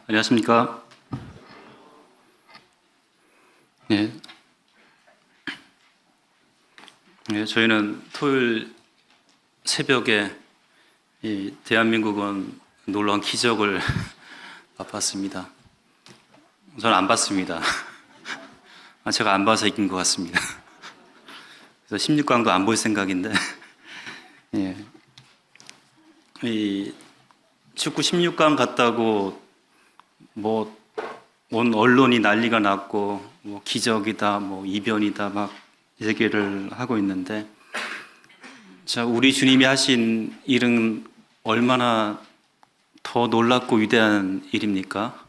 안녕하십니까? 네. 저희는 토요일 새벽에 이 대한민국은 놀라운 기적을 맛봤습니다. 저는 안 봤습니다. 제가 안 봐서 이긴 것 같습니다. 그래서 16강도 안 볼 생각인데, 예. 이 축구 16강 갔다고 온 언론이 난리가 났고, 기적이다, 이변이다, 막 얘기를 하고 있는데, 우리 주님이 하신 일은 얼마나 더 놀랍고 위대한 일입니까?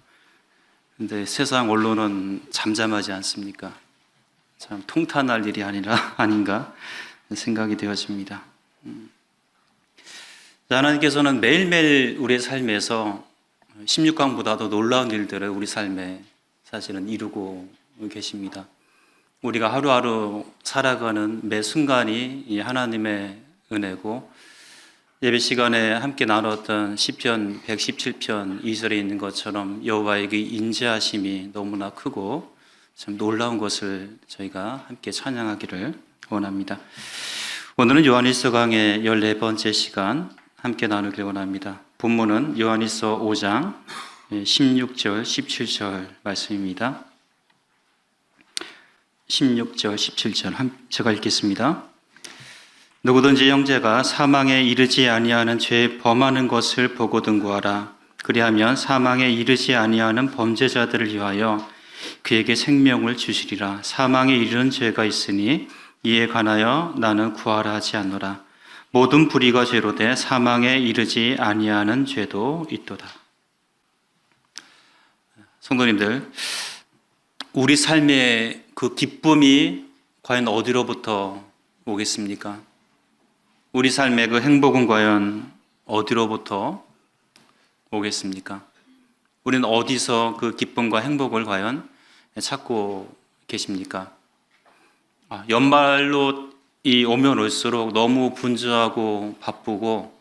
근데 세상 언론은 잠잠하지 않습니까? 참 통탄할 일이 아닌가 생각이 되어집니다. 하나님께서는 매일매일 우리의 삶에서 16강보다도 놀라운 일들을 우리 삶에 사실은 이루고 계십니다. 우리가 하루하루 살아가는 매 순간이 이 하나님의 은혜고, 예배 시간에 함께 나눴던 시편 117편 2절에 있는 것처럼 여호와의 그 인자하심이 너무나 크고 참 놀라운 것을 저희가 함께 찬양하기를 원합니다. 오늘은 요한일서 강의 14번째 시간 함께 나누기를 원합니다. 본문은 요한일서 5장 16절, 17절 말씀입니다. 16절, 17절 제가 읽겠습니다. 누구든지 형제가 사망에 이르지 아니하는 죄에 범하는 것을 보거든 구하라. 그리하면 사망에 이르지 아니하는 범죄자들을 위하여 그에게 생명을 주시리라. 사망에 이르는 죄가 있으니 이에 관하여 나는 구하라 하지 않노라. 모든 불의가 죄로 돼 사망에 이르지 아니하는 죄도 있도다. 성도님들, 우리 삶의 그 기쁨이 과연 어디로부터 오겠습니까? 우리 삶의 그 행복은 과연 어디로부터 오겠습니까? 우리는 어디서 그 기쁨과 행복을 과연 찾고 계십니까? 연말로 오면 올수록 너무 분주하고 바쁘고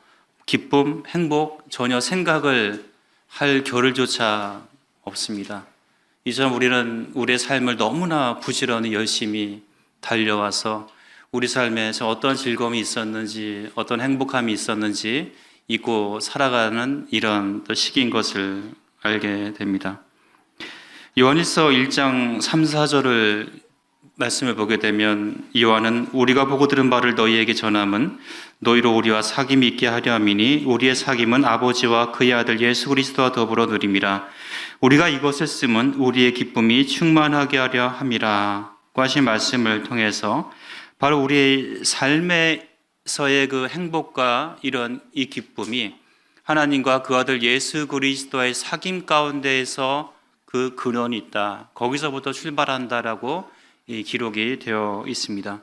기쁨, 행복 전혀 생각을 할 겨를조차 없습니다. 이처럼 우리는 우리의 삶을 너무나 부지런히 열심히 달려와서 우리 삶에서 어떤 즐거움이 있었는지, 어떤 행복함이 있었는지 잊고 살아가는 이런 시기인 것을 알게 됩니다. 요한일서 1장 3, 4절을 말씀을 보게 되면, 요한은 우리가 보고 들은 바를 너희에게 전함은 너희로 우리와 사귐이 있게 하려 함이니 우리의 사귐은 아버지와 그의 아들 예수 그리스도와 더불어 누림이라. 우리가 이것을 쓰면 우리의 기쁨이 충만하게 하려 함이라고 하신 말씀을 통해서 바로 우리의 삶에서의 그 행복과 이런 이 기쁨이 하나님과 그 아들 예수 그리스도의 사귐 가운데에서 그 근원이 있다, 거기서부터 출발한다라고 이 기록이 되어 있습니다.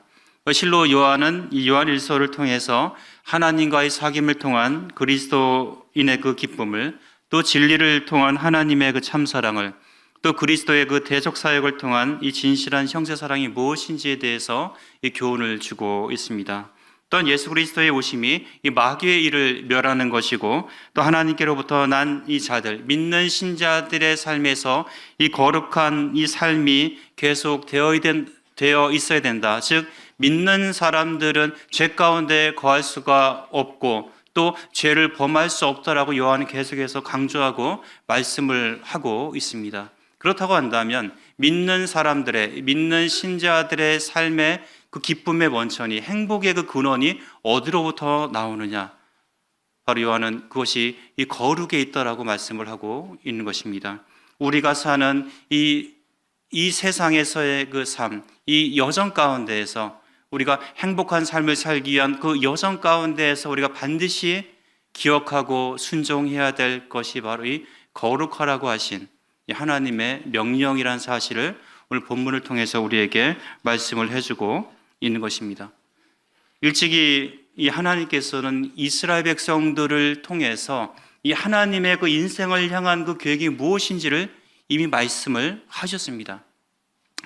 실로 요한은 이 요한일서를 통해서 하나님과의 사귐을 통한 그리스도인의 그 기쁨을, 또 진리를 통한 하나님의 그 참사랑을, 또 그리스도의 그 대적 사역을 통한 이 진실한 형제 사랑이 무엇인지에 대해서 이 교훈을 주고 있습니다. 또한 예수 그리스도의 오심이 이 마귀의 일을 멸하는 것이고, 또 하나님께로부터 난 이 자들, 믿는 신자들의 삶에서 이 거룩한 이 삶이 계속 되어 있어야 된다. 즉 믿는 사람들은 죄 가운데 거할 수가 없고 또 죄를 범할 수 없다라고 요한은 계속해서 강조하고 말씀을 하고 있습니다. 그렇다고 한다면 믿는 사람들의, 믿는 신자들의 삶의 그 기쁨의 원천이, 행복의 그 근원이 어디로부터 나오느냐? 바로 요한은 그것이 이 거룩에 있다라고 말씀을 하고 있는 것입니다. 우리가 사는 이 세상에서의 그 삶, 이 여정 가운데에서 우리가 행복한 삶을 살기 위한 그 여정 가운데에서 우리가 반드시 기억하고 순종해야 될 것이 바로 이 거룩하라고 하신 이 하나님의 명령이라는 사실을 오늘 본문을 통해서 우리에게 말씀을 해주고 있는 것입니다. 일찍이 이 하나님께서는 이스라엘 백성들을 통해서 이 하나님의 그 인생을 향한 그 계획이 무엇인지를 이미 말씀을 하셨습니다.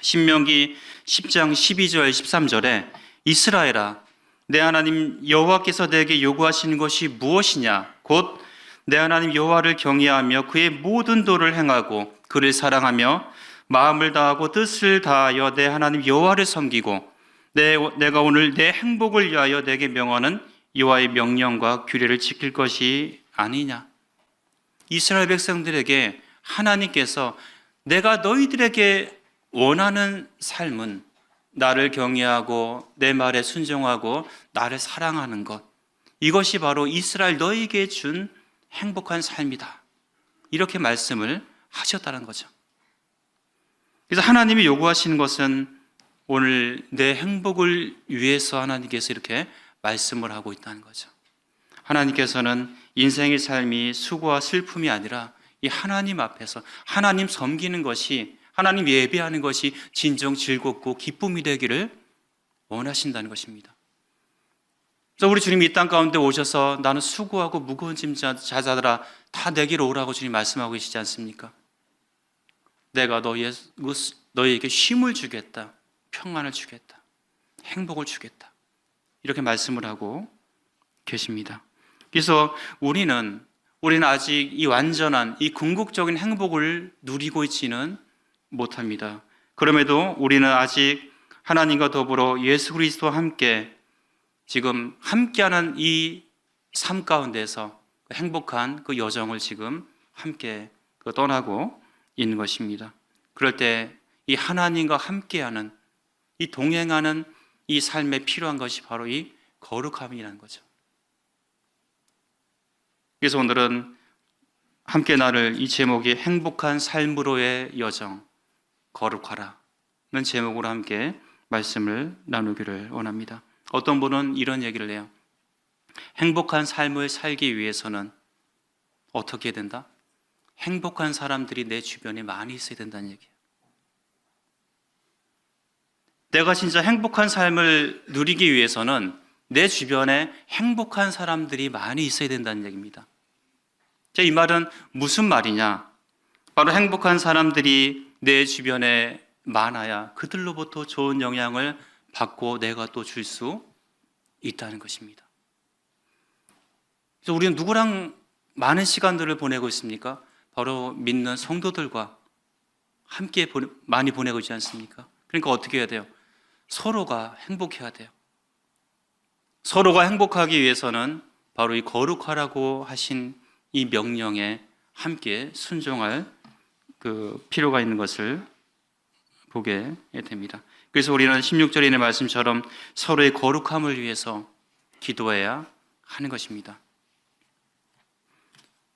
신명기 10장 12절 13절에 이스라엘아, 내 하나님 여호와께서 내게 요구하시는 것이 무엇이냐? 곧 내 하나님 여호와를 경외하며 그의 모든 도를 행하고 그를 사랑하며 마음을 다하고 뜻을 다하여 내 하나님 여호와를 섬기고 내가 오늘 내 행복을 위하여 내게 명하는 여호와의 명령과 규례를 지킬 것이 아니냐. 이스라엘 백성들에게 하나님께서 내가 너희들에게 원하는 삶은 나를 경외하고 내 말에 순종하고 나를 사랑하는 것, 이것이 바로 이스라엘 너희에게 준 행복한 삶이다. 이렇게 말씀을 하셨다는 거죠. 그래서 하나님이 요구하시는 것은 오늘 내 행복을 위해서 하나님께서 이렇게 말씀을 하고 있다는 거죠. 하나님께서는 인생의 삶이 수고와 슬픔이 아니라 이 하나님 앞에서 하나님 섬기는 것이, 하나님 예배하는 것이 진정 즐겁고 기쁨이 되기를 원하신다는 것입니다. 그래서 우리 주님이 이 땅 가운데 오셔서 나는 수고하고 무거운 짐 자자들아 다 내게로 오라고 주님 말씀하고 계시지 않습니까? 내가 너희에게 쉼을 주겠다, 평안을 주겠다, 행복을 주겠다, 이렇게 말씀을 하고 계십니다. 그래서 우리는 아직 이 완전한 이 궁극적인 행복을 누리고 있지는 못합니다. 그럼에도 우리는 아직 하나님과 더불어 예수 그리스도와 함께 지금 함께하는 이 삶 가운데서 행복한 그 여정을 지금 함께 떠나고 있는 것입니다. 그럴 때 이 하나님과 함께하는, 이 동행하는 이 삶에 필요한 것이 바로 이 거룩함이라는 거죠. 그래서 오늘은 함께 나를, 이 제목이 행복한 삶으로의 여정, 거룩하라는 제목으로 함께 말씀을 나누기를 원합니다. 어떤 분은 이런 얘기를 해요. 행복한 삶을 살기 위해서는 어떻게 해야 된다? 행복한 사람들이 내 주변에 많이 있어야 된다는 얘기예요. 내가 진짜 행복한 삶을 누리기 위해서는 내 주변에 행복한 사람들이 많이 있어야 된다는 얘기입니다. 이 말은 무슨 말이냐? 바로 행복한 사람들이 내 주변에 많아야 그들로부터 좋은 영향을 받고 내가 또 줄 수 있다는 것입니다. 그래서 우리는 누구랑 많은 시간들을 보내고 있습니까? 바로 믿는 성도들과 함께 많이 보내고 있지 않습니까? 그러니까 어떻게 해야 돼요? 서로가 행복해야 돼요. 서로가 행복하기 위해서는 바로 이 거룩하라고 하신 이 명령에 함께 순종할 그 필요가 있는 것을 보게 됩니다. 그래서 우리는 16절에 있는 말씀처럼 서로의 거룩함을 위해서 기도해야 하는 것입니다.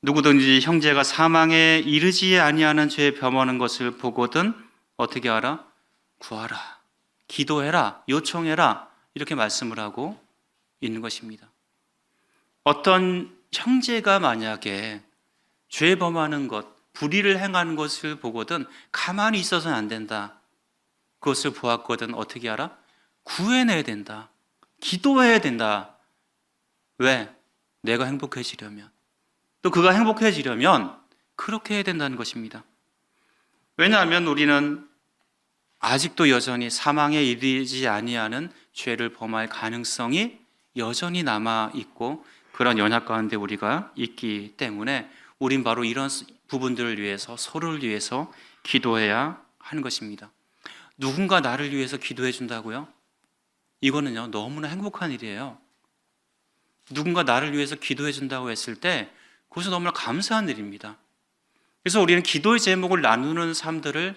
누구든지 형제가 사망에 이르지 아니하는 죄에 범하는 것을 보거든 어떻게 하라? 구하라, 기도해라, 요청해라, 이렇게 말씀을 하고 있는 것입니다. 어떤 형제가 만약에 죄 범하는 것, 불의를 행하는 것을 보거든 가만히 있어서는 안 된다. 그것을 보았거든 어떻게 하라? 구해내야 된다. 기도해야 된다. 왜? 내가 행복해지려면, 또 그가 행복해지려면 그렇게 해야 된다는 것입니다. 왜냐하면 우리는 아직도 여전히 사망에 이르지 아니하는 죄를 범할 가능성이 여전히 남아있고 그런 연약 가운데 우리가 있기 때문에 우린 바로 이런 부분들을 위해서, 서로를 위해서 기도해야 하는 것입니다. 누군가 나를 위해서 기도해 준다고요? 이거는요, 너무나 행복한 일이에요. 누군가 나를 위해서 기도해 준다고 했을 때 그것은 너무나 감사한 일입니다. 그래서 우리는 기도의 제목을 나누는 삶들을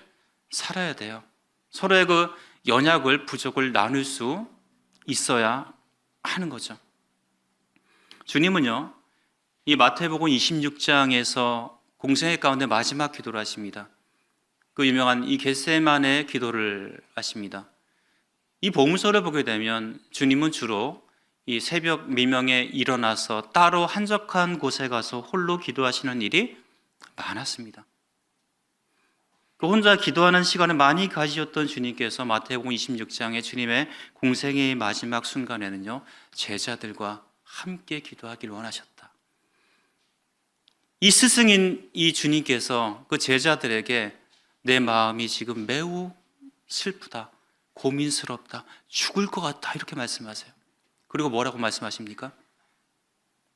살아야 돼요. 서로의 그 연약을, 부족을 나눌 수 있어야 하는 거죠. 주님은요, 이 마태복음 26장에서 공생애 가운데 마지막 기도를 하십니다. 그 유명한 이 겟세마네 기도를 하십니다. 이 복음서를 보게 되면 주님은 주로 이 새벽 미명에 일어나서 따로 한적한 곳에 가서 홀로 기도하시는 일이 많았습니다. 그 혼자 기도하는 시간을 많이 가지셨던 주님께서 마태복음 26장에 주님의 공생애의 마지막 순간에는요, 제자들과 함께 기도하기를 원하셨다. 이 스승인 이 주님께서 그 제자들에게 내 마음이 지금 매우 슬프다, 고민스럽다, 죽을 것 같다, 이렇게 말씀하세요. 그리고 뭐라고 말씀하십니까?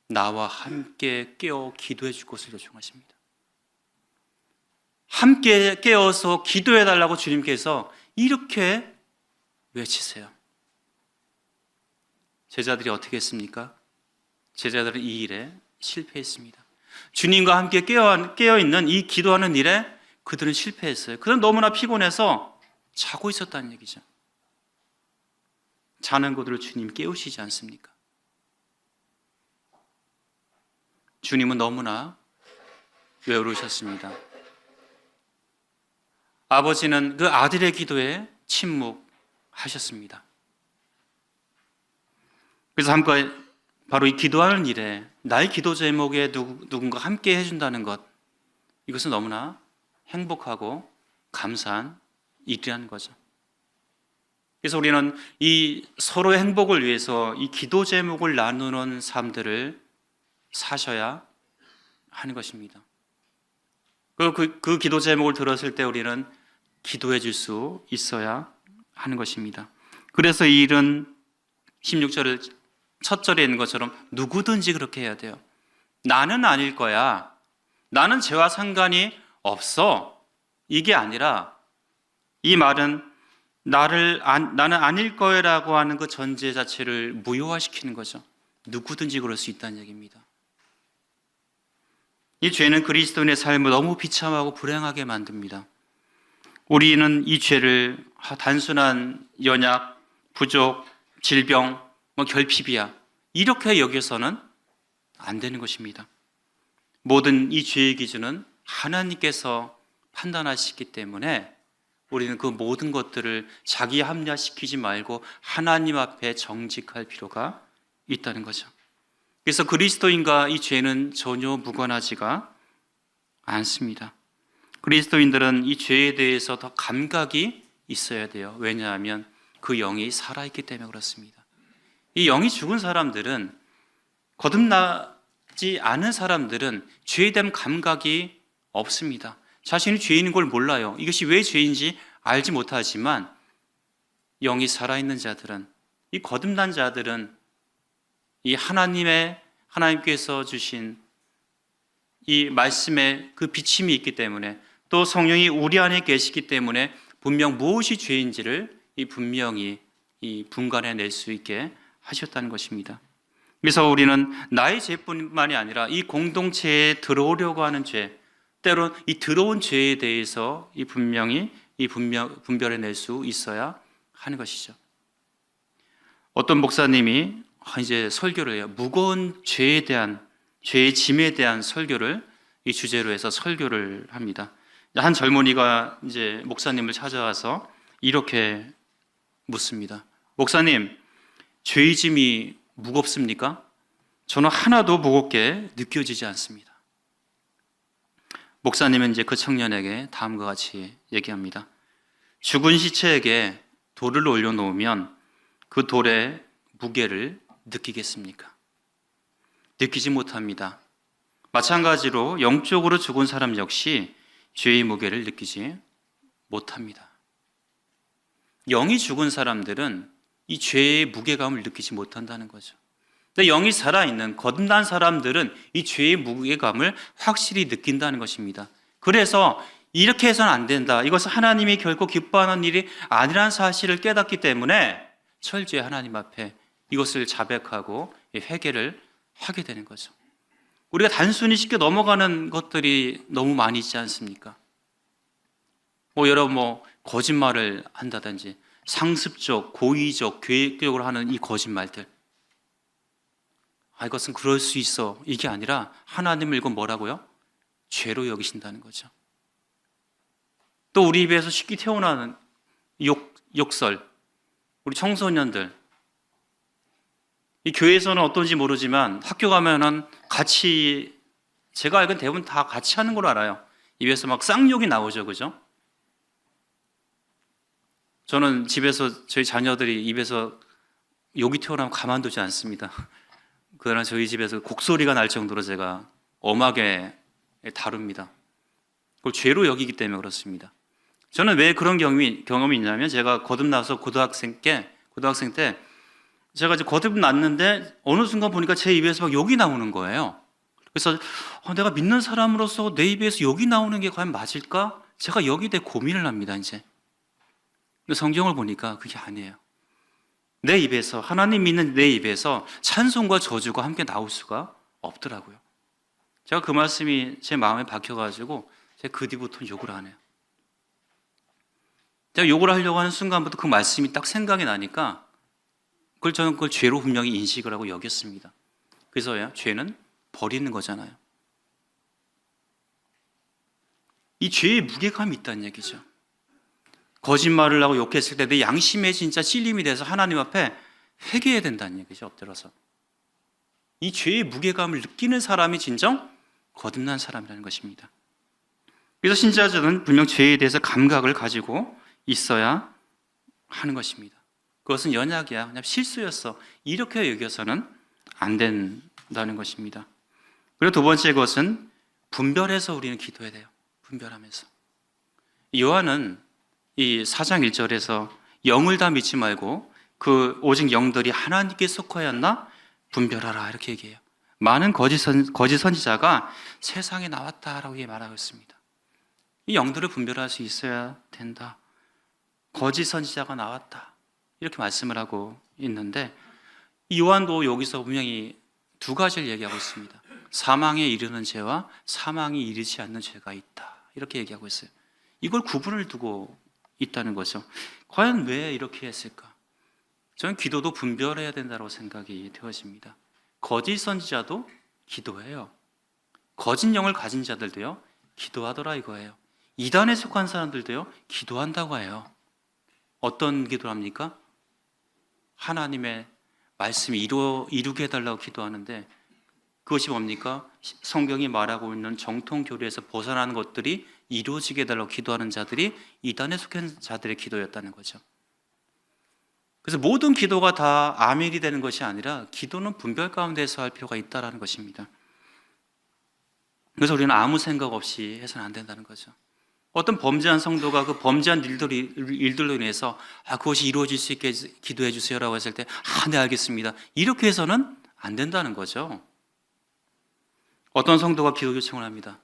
나와 함께 깨어 기도해 줄 것을 요청하십니다. 함께 깨어서 기도해 달라고 주님께서 이렇게 외치세요. 제자들이 어떻게 했습니까? 제자들은 이 일에 실패했습니다. 주님과 함께 깨어있는 이 기도하는 일에 그들은 실패했어요. 그들은 너무나 피곤해서 자고 있었다는 얘기죠. 자는 그들을 주님 깨우시지 않습니까? 주님은 너무나 외로우셨습니다. 아버지는 그 아들의 기도에 침묵하셨습니다. 그래서 함께 바로 이 기도하는 일에 나의 기도 제목에 누군가 함께 해준다는 것, 이것은 너무나 행복하고 감사한 일이라는 거죠. 그래서 우리는 이 서로의 행복을 위해서 이 기도 제목을 나누는 삶들을 사셔야 하는 것입니다. 그 기도 제목을 들었을 때 우리는 기도해 줄 수 있어야 하는 것입니다. 그래서 이 일은 16절을 첫 절에 있는 것처럼 누구든지 그렇게 해야 돼요. 나는 아닐 거야. 나는 죄와 상관이 없어. 이게 아니라 이 말은 나는 아닐 거야라고 하는 그 전제 자체를 무효화시키는 거죠. 누구든지 그럴 수 있다는 얘기입니다. 이 죄는 그리스도인의 삶을 너무 비참하고 불행하게 만듭니다. 우리는 이 죄를 단순한 연약, 부족, 질병, 결핍이야 이렇게 여겨서는 안 되는 것입니다. 모든 이 죄의 기준은 하나님께서 판단하시기 때문에 우리는 그 모든 것들을 자기 합리화시키지 말고 하나님 앞에 정직할 필요가 있다는 거죠. 그래서 그리스도인과 이 죄는 전혀 무관하지가 않습니다. 그리스도인들은 이 죄에 대해서 더 감각이 있어야 돼요. 왜냐하면 그 영이 살아있기 때문에 그렇습니다. 이 영이 죽은 사람들은, 거듭나지 않은 사람들은 죄에 대한 감각이 없습니다. 자신이 죄인인 걸 몰라요. 이것이 왜 죄인지 알지 못하지만 영이 살아있는 자들은, 이 거듭난 자들은 이 하나님께서 주신 이 말씀에 그 비침이 있기 때문에, 또 성령이 우리 안에 계시기 때문에 분명 무엇이 죄인지를 분명히 분간해낼 수 있게 하셨다는 것입니다. 그래서 우리는 나의 죄뿐만이 아니라 이 공동체에 들어오려고 하는 죄, 때론 이 들어온 죄에 대해서 분명히 분별해낼 수 있어야 하는 것이죠. 어떤 목사님이 이제 설교를 해요. 무거운 죄에 대한, 죄의 짐에 대한 설교를 이 주제로 해서 설교를 합니다. 한 젊은이가 이제 목사님을 찾아와서 이렇게 묻습니다. 목사님, 죄의 짐이 무겁습니까? 저는 하나도 무겁게 느껴지지 않습니다. 목사님은 이제 그 청년에게 다음과 같이 얘기합니다. 죽은 시체에게 돌을 올려놓으면 그 돌의 무게를 느끼겠습니까? 느끼지 못합니다. 마찬가지로 영적으로 죽은 사람 역시 죄의 무게를 느끼지 못합니다. 영이 죽은 사람들은 이 죄의 무게감을 느끼지 못한다는 거죠. 근데 영이 살아있는 거듭난 사람들은 이 죄의 무게감을 확실히 느낀다는 것입니다. 그래서 이렇게 해서는 안 된다, 이것은 하나님이 결코 기뻐하는 일이 아니라는 사실을 깨닫기 때문에 철저히 하나님 앞에 이것을 자백하고 회개를 하게 되는 거죠. 우리가 단순히 쉽게 넘어가는 것들이 너무 많이 있지 않습니까? 여러분 거짓말을 한다든지 상습적, 고의적, 계획적으로 하는 이 거짓말들, 이것은 그럴 수 있어, 이게 아니라 하나님을 이건 뭐라고요? 죄로 여기신다는 거죠. 또 우리 입에서 쉽게 튀어나오는 욕설, 우리 청소년들, 이 교회에서는 어떤지 모르지만 학교 가면은 같이, 제가 알기로는 대부분 다 같이 하는 걸로 알아요. 입에서 막 쌍욕이 나오죠, 그죠? 저는 집에서 저희 자녀들이 입에서 욕이 튀어나오면 가만두지 않습니다. 그러나 저희 집에서 곡소리가 날 정도로 제가 엄하게 다룹니다. 그걸 죄로 여기기 때문에 그렇습니다. 저는 왜 그런 경험이 있냐면, 제가 거듭나서 고등학생 때 제가 이제 거듭났는데 어느 순간 보니까 제 입에서 막 욕이 나오는 거예요. 그래서 내가 믿는 사람으로서 내 입에서 욕이 나오는 게 과연 맞을까? 제가 여기에 대해 고민을 합니다, 이제. 근데 성경을 보니까 그게 아니에요. 내 입에서, 하나님 믿는 내 입에서 찬송과 저주가 함께 나올 수가 없더라고요. 제가 그 말씀이 제 마음에 박혀가지고 제가 그 뒤부터는 욕을 안 해요. 제가 욕을 하려고 하는 순간부터 그 말씀이 딱 생각이 나니까 저는 그걸 죄로 분명히 인식을 하고 여겼습니다. 그래서요, 죄는 버리는 거잖아요. 이 죄의 무게감이 있다는 얘기죠. 거짓말을 하고 욕했을 때 내 양심에 진짜 찔림이 돼서 하나님 앞에 회개해야 된다는 얘기죠, 엎드려서. 이 죄의 무게감을 느끼는 사람이 진정 거듭난 사람이라는 것입니다. 그래서 신자들은 분명 죄에 대해서 감각을 가지고 있어야 하는 것입니다. 그것은 연약이야, 그냥 실수였어, 이렇게 여겨서는 안 된다는 것입니다. 그리고 두 번째 것은 분별해서 우리는 기도해야 돼요. 분별하면서. 요한은 이 4장 1절에서 영을 다 믿지 말고 오직 영들이 하나님께 속하였나 분별하라, 이렇게 얘기해요. 많은 거짓 선지자가 세상에 나왔다라고 말하고 있습니다. 이 영들을 분별할 수 있어야 된다. 거짓 선지자가 나왔다, 이렇게 말씀을 하고 있는데, 요한도 여기서 분명히 두 가지를 얘기하고 있습니다. 사망에 이르는 죄와 사망이 이르지 않는 죄가 있다, 이렇게 얘기하고 있어요. 이걸 구분을 두고 있다는 거죠. 과연 왜 이렇게 했을까? 저는 기도도 분별해야 된다고 생각이 되어집니다. 거짓 선지자도 기도해요. 거짓 영을 가진 자들도요, 기도하더라 이거예요. 이단에 속한 사람들도요, 기도한다고 해요. 어떤 기도를 합니까? 하나님의 말씀이 이루게 해달라고 기도하는데, 그것이 뭡니까? 성경이 말하고 있는 정통 교리에서 벗어나는 것들이 이루어지게 해달라고 기도하는 자들이 이단에 속한 자들의 기도였다는 거죠. 그래서 모든 기도가 다 아멘이 되는 것이 아니라 기도는 분별 가운데서 할 필요가 있다는 것입니다. 그래서 우리는 아무 생각 없이 해서는 안 된다는 거죠. 어떤 범죄한 성도가 그 범죄한 일들로 인해서 그것이 이루어질 수 있게 기도해 주세요라고 했을 때 네, 알겠습니다, 이렇게 해서는 안 된다는 거죠. 어떤 성도가 기도 요청을 합니다.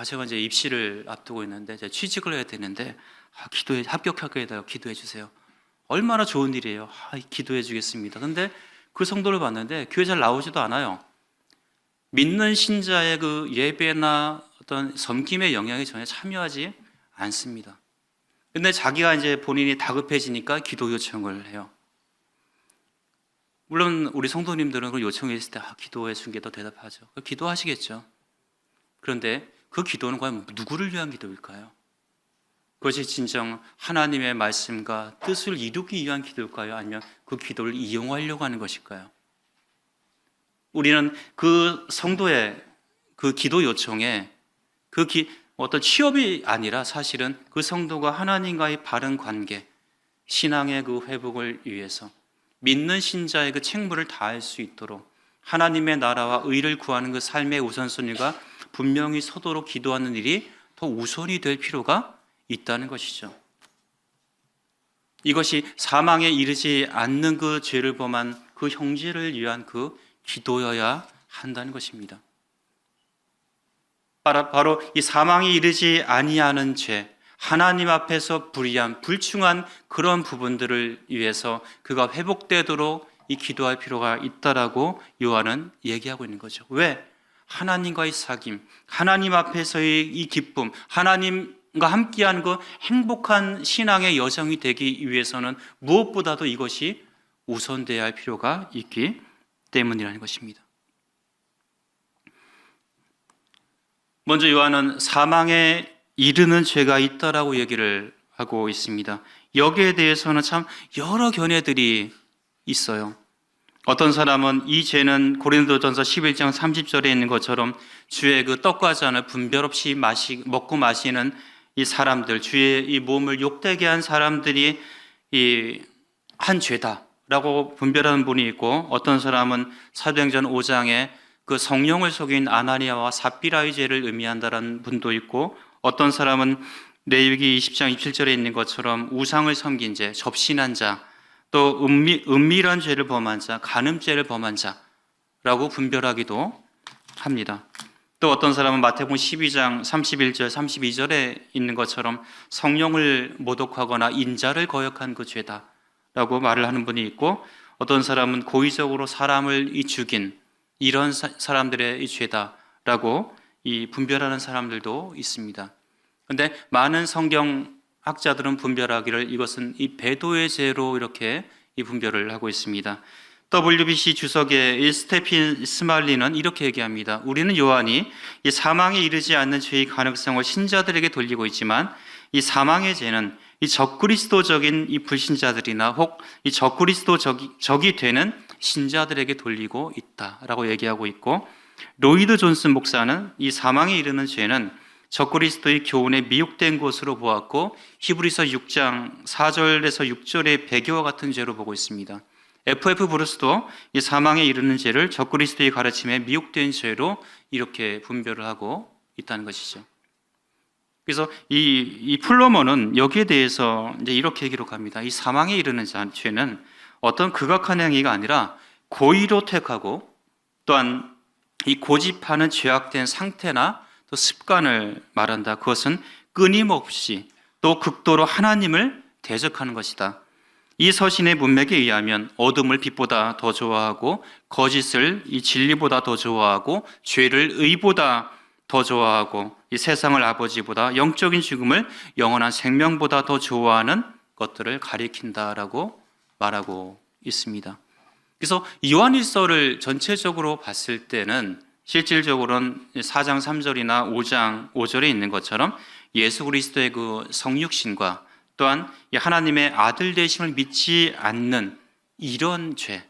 제가 이제 입시를 앞두고 있는데 제가 취직을 해야 되는데 합격하게 해달라고 기도해 주세요. 얼마나 좋은 일이에요. 기도해 주겠습니다. 근데 그 성도를 봤는데 교회 잘 나오지도 않아요. 믿는 신자의 그 예배나 어떤 섬김의 영향에 전혀 참여하지 않습니다. 근데 자기가 이제 본인이 다급해지니까 기도 요청을 해요. 물론 우리 성도님들은 그 요청했을 때 기도해 준 게 더 대답하죠. 기도하시겠죠. 그런데 그 기도는 과연 누구를 위한 기도일까요? 그것이 진정 하나님의 말씀과 뜻을 이루기 위한 기도일까요? 아니면 그 기도를 이용하려고 하는 것일까요? 우리는 그 성도의 그 기도 요청에 어떤 취업이 아니라 사실은 그 성도가 하나님과의 바른 관계, 신앙의 그 회복을 위해서 믿는 신자의 그 책무를 다할 수 있도록 하나님의 나라와 의를 구하는 그 삶의 우선순위가 분명히 서도록 기도하는 일이 더 우선이 될 필요가 있다는 것이죠. 이것이 사망에 이르지 않는 그 죄를 범한 그 형제를 위한 그 기도여야 한다는 것입니다. 바로 이 사망에 이르지 아니하는 죄, 하나님 앞에서 불의한, 불충한 그런 부분들을 위해서 그가 회복되도록 이 기도할 필요가 있다라고 요한은 얘기하고 있는 거죠. 왜? 하나님과의 사귐, 하나님 앞에서의 이 기쁨, 하나님과 함께하는 그 행복한 신앙의 여정이 되기 위해서는 무엇보다도 이것이 우선되어야 할 필요가 있기 때문이라는 것입니다. 먼저 요한은 사망에 이르는 죄가 있다라고 얘기를 하고 있습니다. 여기에 대해서는 참 여러 견해들이 있어요. 어떤 사람은 이 죄는 고린도전서 11장 30절에 있는 것처럼 주의 그 떡과 잔을 분별 없이 먹고 마시는 이 사람들, 주의 이 몸을 욕되게 한 사람들이 한 죄다라고 분별하는 분이 있고, 어떤 사람은 사도행전 5장에 그 성령을 속인 아나니아와 삽비라의 죄를 의미한다라는 분도 있고, 어떤 사람은 레위기 20장 27절에 있는 것처럼 우상을 섬긴 죄, 접신한 자, 또 은밀한 죄를 범한 자, 간음죄를 범한 자라고 분별하기도 합니다. 또 어떤 사람은 마태복음 12장 31절, 32절에 있는 것처럼 성령을 모독하거나 인자를 거역한 그 죄다라고 말을 하는 분이 있고, 어떤 사람은 고의적으로 사람을 죽인 이런 사람들의 이 죄다라고 이 분별하는 사람들도 있습니다. 그런데 많은 성경학자들은 분별하기를 이것은 이 배도의 죄로 이렇게 이 분별을 하고 있습니다. WBC 주석의 스테핀 스말리는 이렇게 얘기합니다. 우리는 요한이 이 사망에 이르지 않는 죄의 가능성을 신자들에게 돌리고 있지만, 이 사망의 죄는 이 적그리스도적인 이 불신자들이나 혹 이 적이 되는 신자들에게 돌리고 있다라고 얘기하고 있고, 로이드 존슨 목사는 이 사망에 이르는 죄는 적그리스도의 교훈에 미혹된 것으로 보았고, 히브리서 6장 4절에서 6절의 배교와 같은 죄로 보고 있습니다. F.F. 브루스도 이 사망에 이르는 죄를 적그리스도의 가르침에 미혹된 죄로 이렇게 분별을 하고 있다는 것이죠. 그래서 이 플러머는 여기에 대해서 이제 이렇게 기록합니다. 이 사망에 이르는 죄는 어떤 극악한 행위가 아니라 고의로 택하고, 또한 이 고집하는 죄악된 상태나 또 습관을 말한다. 그것은 끊임없이 또 극도로 하나님을 대적하는 것이다. 이 서신의 문맥에 의하면 어둠을 빛보다 더 좋아하고, 거짓을 이 진리보다 더 좋아하고, 죄를 의보다 더 좋아하고, 이 세상을 아버지보다, 영적인 죽음을 영원한 생명보다 더 좋아하는 것들을 가리킨다라고 말하고 있습니다. 그래서 요한일서를 전체적으로 봤을 때는 실질적으로는 4장 3절이나 5장 5절에 있는 것처럼 예수 그리스도의 그 성육신과 또한 하나님의 아들 되심을 믿지 않는 이런 죄,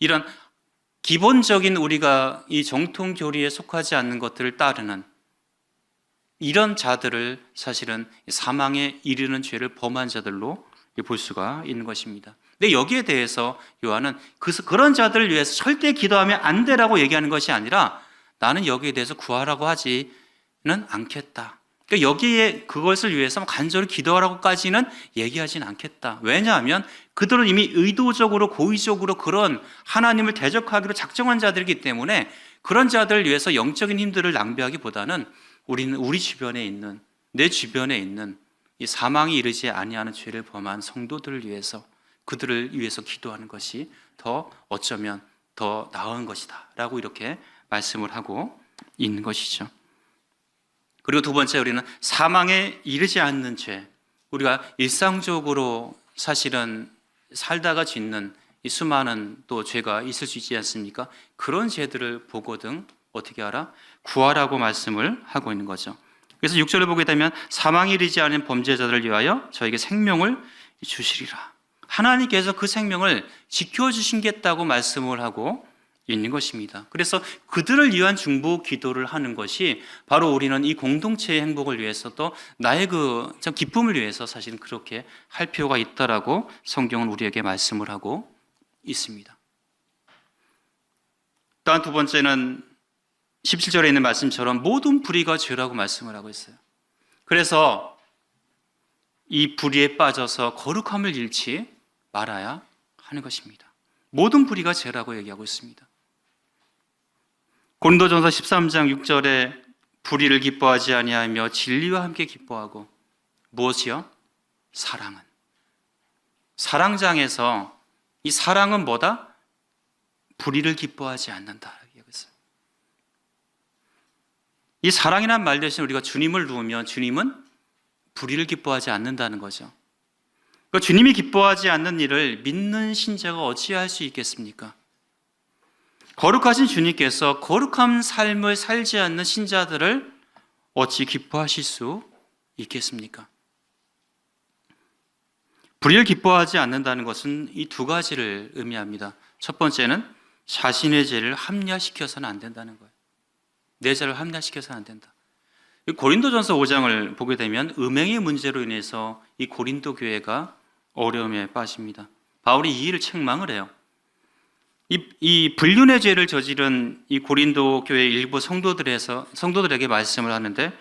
이런 기본적인 우리가 이 정통 교리에 속하지 않는 것들을 따르는 이런 자들을 사실은 사망에 이르는 죄를 범한 자들로 볼 수가 있는 것입니다. 근데 여기에 대해서 요한은 그런 자들을 위해서 절대 기도하면 안 되라고 얘기하는 것이 아니라, 나는 여기에 대해서 구하라고 하지는 않겠다. 그러니까 여기에 그것을 위해서 간절히 기도하라고까지는 얘기하지는 않겠다. 왜냐하면 그들은 이미 의도적으로 고의적으로 그런 하나님을 대적하기로 작정한 자들이기 때문에, 그런 자들을 위해서 영적인 힘들을 낭비하기보다는 우리는 우리 주변에 있는, 내 주변에 있는 이 사망이 이르지 아니하는 죄를 범한 성도들을 위해서, 그들을 위해서 기도하는 것이 더 어쩌면 더 나은 것이다 라고 이렇게 말씀을 하고 있는 것이죠. 그리고 두 번째, 우리는 사망에 이르지 않는 죄, 우리가 일상적으로 사실은 살다가 짓는 이 수많은 또 죄가 있을 수 있지 않습니까? 그런 죄들을 보거든 어떻게 하라? 구하라고 말씀을 하고 있는 거죠. 그래서 6절을 보게 되면 사망에 이르지 않은 범죄자들을 위하여 저에게 생명을 주시리라. 하나님께서 그 생명을 지켜주시겠다고 말씀을 하고 있는 것입니다. 그래서 그들을 위한 중보 기도를 하는 것이 바로 우리는 이 공동체의 행복을 위해서, 또 나의 그 기쁨을 위해서 사실은 그렇게 할 필요가 있다라고 성경은 우리에게 말씀을 하고 있습니다. 또한 두 번째는 17절에 있는 말씀처럼 모든 불의가 죄라고 말씀을 하고 있어요. 그래서 이 불의에 빠져서 거룩함을 잃지 말아야 하는 것입니다. 모든 불의가 죄라고 얘기하고 있습니다. 고린도전서 13장 6절에 불의를 기뻐하지 아니하며 진리와 함께 기뻐하고, 무엇이요? 사랑은. 사랑장에서 이 사랑은 뭐다? 불의를 기뻐하지 않는다. 이 사랑이란 말 대신 우리가 주님을 두면 주님은 불의를 기뻐하지 않는다는 거죠. 그러니까 주님이 기뻐하지 않는 일을 믿는 신자가 어찌할 수 있겠습니까? 거룩하신 주님께서 거룩한 삶을 살지 않는 신자들을 어찌 기뻐하실 수 있겠습니까? 불의를 기뻐하지 않는다는 것은 이 두 가지를 의미합니다. 첫 번째는 자신의 죄를 합리화시켜서는 안 된다는 거예요. 내 죄를 합리화시켜서는 안 된다. 고린도전서 5장을 보게 되면 음행의 문제로 인해서 이 고린도 교회가 어려움에 빠집니다. 바울이 이 일을 책망을 해요. 이 불륜의 죄를 저지른 이 고린도 교회 일부 성도들에게 말씀을 하는데,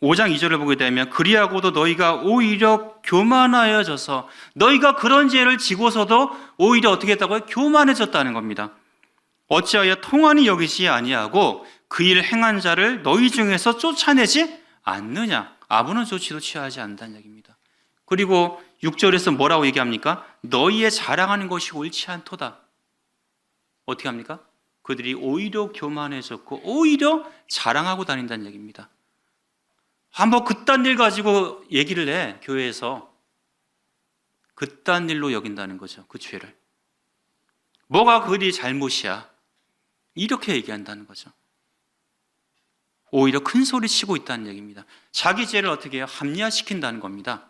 5장 2절을 보게 되면 그리하고도 너희가 오히려 교만하여져서 너희가 그런 죄를 지고서도 오히려 어떻게 했다고요? 교만해졌다는 겁니다. 어찌하여 통한이 여기지 아니하고 그 일 행한 자를 너희 중에서 쫓아내지 않느냐? 아무런 조치도 취하지 않는다는 얘기입니다. 그리고 6절에서 뭐라고 얘기합니까? 너희의 자랑하는 것이 옳지 않도다. 어떻게 합니까? 그들이 오히려 교만해졌고 오히려 자랑하고 다닌다는 얘기입니다. 한번 그딴 일 가지고 얘기를 해, 교회에서. 그딴 일로 여긴다는 거죠, 그 죄를. 뭐가 그들이 잘못이야? 이렇게 얘기한다는 거죠. 오히려 큰 소리 치고 있다는 얘기입니다. 자기 죄를 어떻게 해요? 합리화시킨다는 겁니다.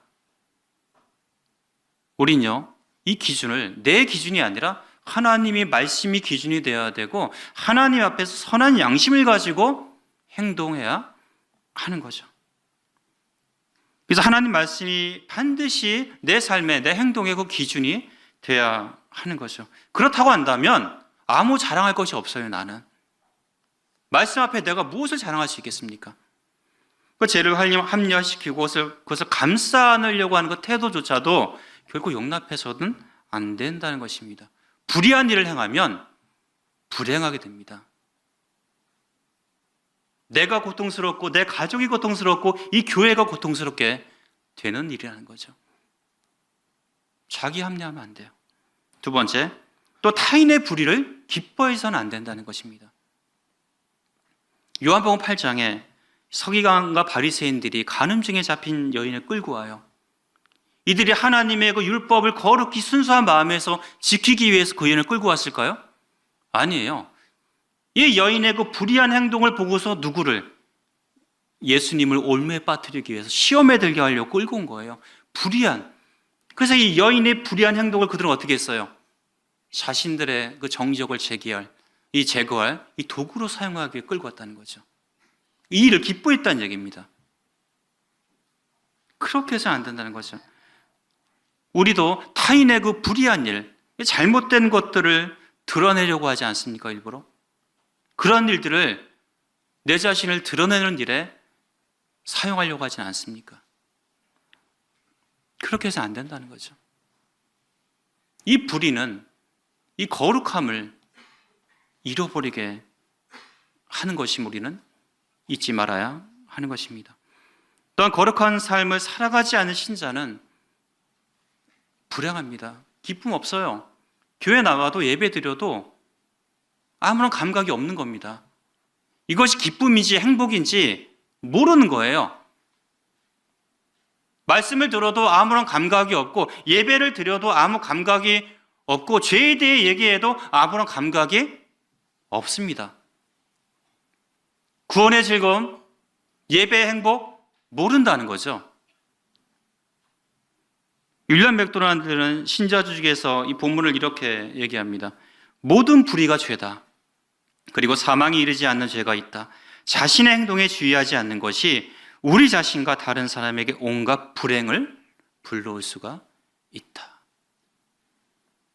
우린요, 이 기준을 내 기준이 아니라 하나님의 말씀이 기준이 되어야 되고 하나님 앞에서 선한 양심을 가지고 행동해야 하는 거죠. 그래서 하나님 말씀이 반드시 내 삶의, 내 행동의 그 기준이 돼야 하는 거죠. 그렇다고 한다면 아무 자랑할 것이 없어요, 나는. 말씀 앞에 내가 무엇을 자랑할 수 있겠습니까? 그 죄를 합리화시키고 그것을 감싸 안으려고 하는 그 태도조차도 결국 용납해서는 안 된다는 것입니다. 불의한 일을 행하면 불행하게 됩니다. 내가 고통스럽고 내 가족이 고통스럽고 이 교회가 고통스럽게 되는 일이라는 거죠. 자기 합리하면 안 돼요. 두 번째, 또 타인의 불의를 기뻐해서는 안 된다는 것입니다. 요한복음 8장에 서기관과 바리새인들이 간음증에 잡힌 여인을 끌고 와요. 이들이 하나님의 그 율법을 거룩히 순수한 마음에서 지키기 위해서 그 여인을 끌고 왔을까요? 아니에요. 이 여인의 그 불의한 행동을 보고서 누구를? 예수님을 올무에 빠뜨리기 위해서 시험에 들게 하려고 끌고 온 거예요. 불의한. 그래서 이 여인의 불의한 행동을 그들은 어떻게 했어요? 자신들의 그 정적을 제거할 이 도구로 사용하기 위해 끌고 왔다는 거죠. 이 일을 기뻐했다는 얘기입니다. 그렇게 해서는 안 된다는 거죠. 우리도 타인의 그 불의한 일, 잘못된 것들을 드러내려고 하지 않습니까, 일부러? 그런 일들을 내 자신을 드러내는 일에 사용하려고 하지는 않습니까? 그렇게 해서 안 된다는 거죠. 이 불의는 이 거룩함을 잃어버리게 하는 것이 우리는 잊지 말아야 하는 것입니다. 또한 거룩한 삶을 살아가지 않은 신자는 불행합니다. 기쁨 없어요. 교회 나와도 예배 드려도 아무런 감각이 없는 겁니다. 이것이 기쁨인지 행복인지 모르는 거예요. 말씀을 들어도 아무런 감각이 없고 예배를 드려도 아무 감각이 없고 죄에 대해 얘기해도 아무런 감각이 없습니다. 구원의 즐거움, 예배의 행복 모른다는 거죠. 윌리엄 맥도날드는 신자주직에서 이 본문을 이렇게 얘기합니다. 모든 불의가 죄다. 그리고 사망에 이르지 않는 죄가 있다. 자신의 행동에 주의하지 않는 것이 우리 자신과 다른 사람에게 온갖 불행을 불러올 수가 있다.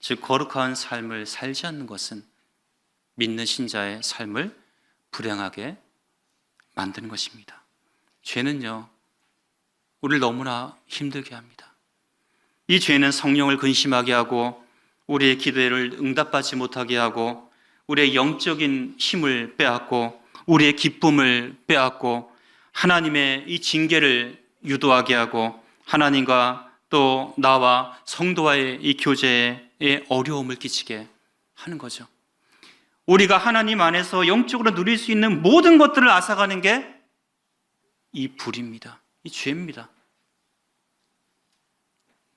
즉 거룩한 삶을 살지 않는 것은 믿는 신자의 삶을 불행하게 만드는 것입니다. 죄는요, 우리를 너무나 힘들게 합니다. 이 죄는 성령을 근심하게 하고 우리의 기도를 응답받지 못하게 하고 우리의 영적인 힘을 빼앗고 우리의 기쁨을 빼앗고 하나님의 이 징계를 유도하게 하고 하나님과 또 나와 성도와의 이 교제에 어려움을 끼치게 하는 거죠. 우리가 하나님 안에서 영적으로 누릴 수 있는 모든 것들을 앗아가는 게 이 불입니다. 이 죄입니다.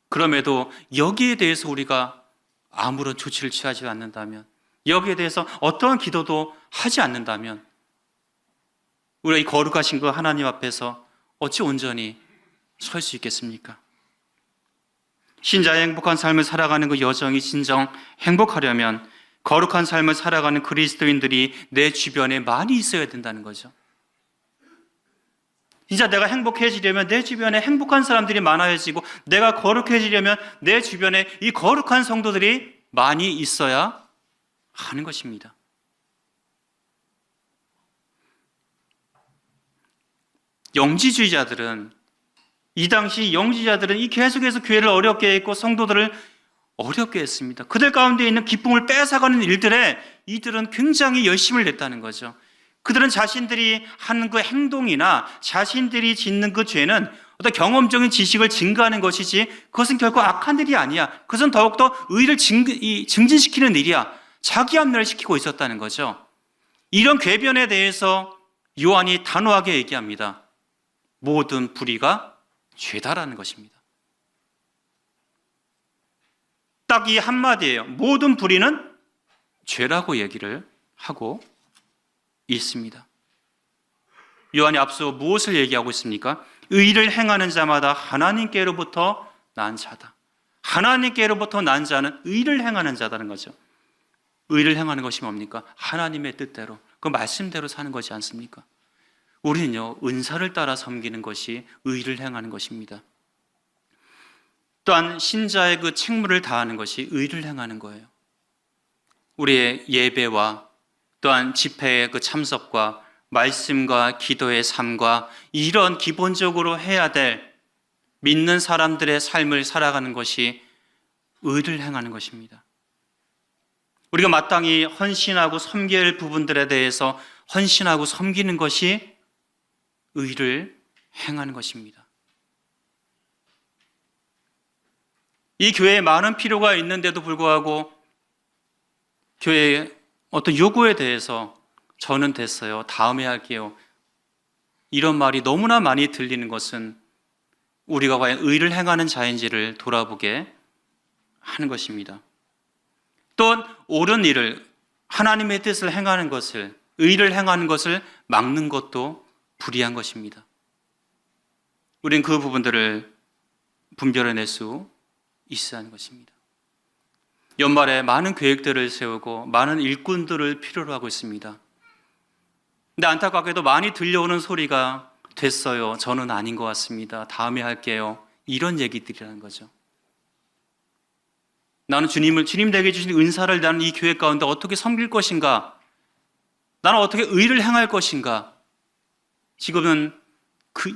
그럼에도 여기에 대해서 우리가 아무런 조치를 취하지 않는다면, 여기에 대해서 어떠한 기도도 하지 않는다면 우리가 이 거룩하신 그 하나님 앞에서 어찌 온전히 설 수 있겠습니까? 신자의 행복한 삶을 살아가는 그 여정이 진정 행복하려면 거룩한 삶을 살아가는 그리스도인들이 내 주변에 많이 있어야 된다는 거죠. 진짜 내가 행복해지려면 내 주변에 행복한 사람들이 많아지고 내가 거룩해지려면 내 주변에 이 거룩한 성도들이 많이 있어야 하는 것입니다. 영지주의자들은, 이 당시 영지자들은 이 계속해서 교회를 어렵게 했고 성도들을 어렵게 했습니다. 그들 가운데 있는 기쁨을 뺏어가는 일들에 이들은 굉장히 열심을 냈다는 거죠. 그들은 자신들이 하는 그 행동이나 자신들이 짓는 그 죄는 어떤 경험적인 지식을 증가하는 것이지 그것은 결코 악한 일이 아니야. 그것은 더욱더 의를 증진시키는 일이야. 자기 합리화를 시키고 있었다는 거죠. 이런 궤변에 대해서 요한이 단호하게 얘기합니다. 모든 불의가 죄다라는 것입니다. 딱 이 한마디예요. 모든 불의는 죄라고 얘기를 하고 있습니다. 요한이 앞서 무엇을 얘기하고 있습니까? 의를 행하는 자마다 하나님께로부터 난 자다. 하나님께로부터 난 자는 의를 행하는 자다는 거죠. 의를 행하는 것이 뭡니까? 하나님의 뜻대로, 그 말씀대로 사는 것이 않습니까? 우리는요, 은사를 따라 섬기는 것이 의를 행하는 것입니다. 또한 신자의 그 책무를 다하는 것이 의를 행하는 거예요. 우리의 예배와 또한 집회의 그 참석과 말씀과 기도의 삶과 이런 기본적으로 해야 될 믿는 사람들의 삶을 살아가는 것이 의를 행하는 것입니다. 우리가 마땅히 헌신하고 섬겨야 할 부분들에 대해서 헌신하고 섬기는 것이 의를 행하는 것입니다. 이 교회에 많은 필요가 있는데도 불구하고 교회의 어떤 요구에 대해서 저는 됐어요, 다음에 할게요, 이런 말이 너무나 많이 들리는 것은 우리가 과연 의를 행하는 자인지를 돌아보게 하는 것입니다. 또 옳은 일을, 하나님의 뜻을 행하는 것을, 의를 행하는 것을 막는 것도 불의한 것입니다. 우리는 그 부분들을 분별해낼 수 있어야 하는 것입니다. 연말에 많은 계획들을 세우고 많은 일꾼들을 필요로 하고 있습니다. 근데 안타깝게도 많이 들려오는 소리가 됐어요, 저는 아닌 것 같습니다, 다음에 할게요, 이런 얘기들이라는 거죠. 나는 주님 내게 주신 은사를 나는 이 교회 가운데 어떻게 섬길 것인가, 나는 어떻게 의를 행할 것인가. 지금은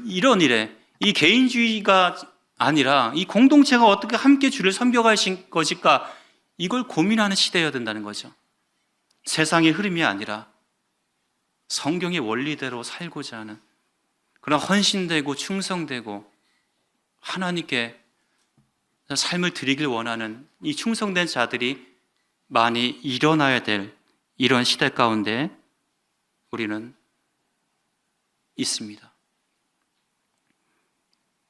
이런 일에 이 개인주의가 아니라 이 공동체가 어떻게 함께 주를 섬겨갈 것일까, 이걸 고민하는 시대여야 된다는 거죠. 세상의 흐름이 아니라 성경의 원리대로 살고자 하는, 그런 헌신되고 충성되고 하나님께 삶을 드리길 원하는 이 충성된 자들이 많이 일어나야 될 이런 시대 가운데 우리는 있습니다.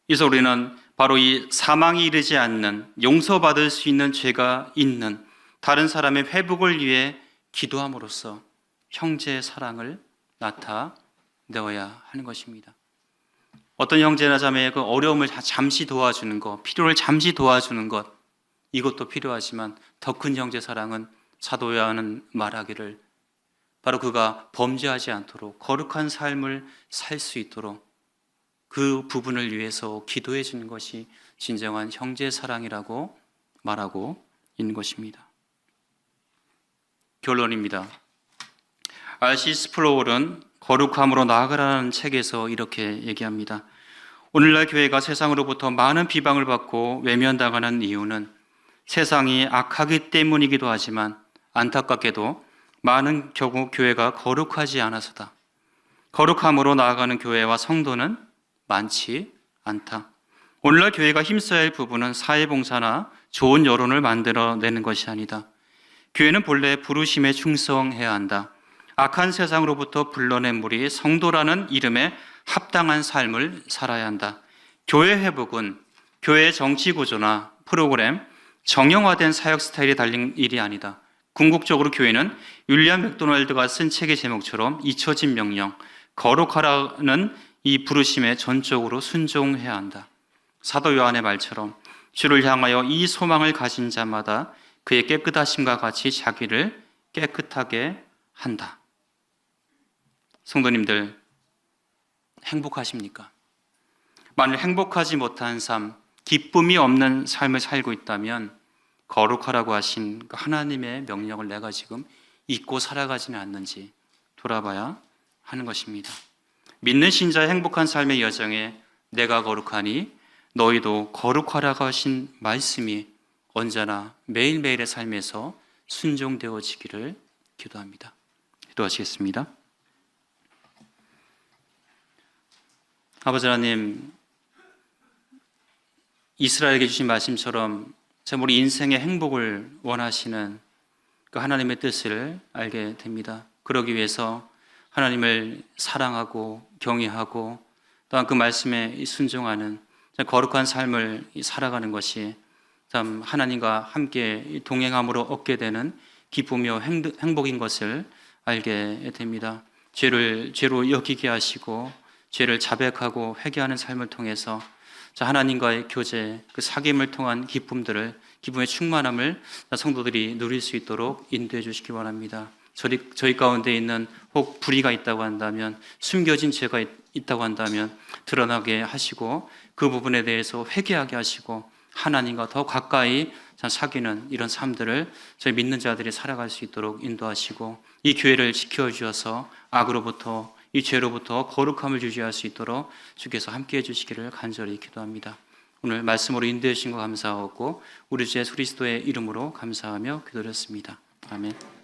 그래서 우리는 바로 이 사망이 이르지 않는, 용서받을 수 있는 죄가 있는 다른 사람의 회복을 위해 기도함으로써 형제의 사랑을 나타내어야 하는 것입니다. 어떤 형제나 자매의 그 어려움을 잠시 도와주는 것, 필요를 잠시 도와주는 것, 이것도 필요하지만 더 큰 형제 사랑은 사도 요한은 말하기를 바로 그가 범죄하지 않도록 거룩한 삶을 살 수 있도록 그 부분을 위해서 기도해 주는 것이 진정한 형제 사랑이라고 말하고 있는 것입니다. 결론입니다. R.C. 스프로울은 거룩함으로 나아가라는 책에서 이렇게 얘기합니다. 오늘날 교회가 세상으로부터 많은 비방을 받고 외면당하는 이유는 세상이 악하기 때문이기도 하지만 안타깝게도 많은 경우 교회가 거룩하지 않아서다. 거룩함으로 나아가는 교회와 성도는 많지 않다. 오늘날 교회가 힘써야 할 부분은 사회봉사나 좋은 여론을 만들어내는 것이 아니다. 교회는 본래 부르심에 충성해야 한다. 악한 세상으로부터 불러낸 무리 성도라는 이름에 합당한 삶을 살아야 한다. 교회 회복은 교회의 정치 구조나 프로그램, 정형화된 사역 스타일이 달린 일이 아니다. 궁극적으로 교회는 윌리엄 맥도날드가 쓴 책의 제목처럼 잊혀진 명령, 거룩하라는 이 부르심에 전적으로 순종해야 한다. 사도 요한의 말처럼 주를 향하여 이 소망을 가진 자마다 그의 깨끗하심과 같이 자기를 깨끗하게 한다. 성도님들, 행복하십니까? 만일 행복하지 못한 삶, 기쁨이 없는 삶을 살고 있다면 거룩하라고 하신 그 하나님의 명령을 내가 지금 잊고 살아가지는 않는지 돌아봐야 하는 것입니다. 믿는 신자의 행복한 삶의 여정에 내가 거룩하니 너희도 거룩하라고 하신 말씀이 언제나 매일매일의 삶에서 순종되어지기를 기도합니다. 기도하시겠습니다. 아버지 하나님, 이스라엘에게 주신 말씀처럼 우리 인생의 행복을 원하시는 그 하나님의 뜻을 알게 됩니다. 그러기 위해서 하나님을 사랑하고 경외하고 또한 그 말씀에 순종하는 거룩한 삶을 살아가는 것이 참 하나님과 함께 동행함으로 얻게 되는 기쁨이요 행복인 것을 알게 됩니다. 죄로 여기게 하시고 죄를 자백하고 회개하는 삶을 통해서 하나님과의 교제, 그 사귐을 통한 기쁨의 충만함을 성도들이 누릴 수 있도록 인도해 주시기 바랍니다. 저희 가운데 있는 혹 불의가 있다고 한다면, 숨겨진 죄가 있다고 한다면 드러나게 하시고 그 부분에 대해서 회개하게 하시고 하나님과 더 가까이 사귀는 이런 삶들을 저희 믿는 자들이 살아갈 수 있도록 인도하시고 이 교회를 지켜주셔서 악으로부터 이 죄로부터 거룩함을 유지할 수 있도록 주께서 함께해 주시기를 간절히 기도합니다. 오늘 말씀으로 인도해 주신 거 감사하고 우리 주 예수 그리스도의 이름으로 감사하며 기도드렸습니다. 아멘.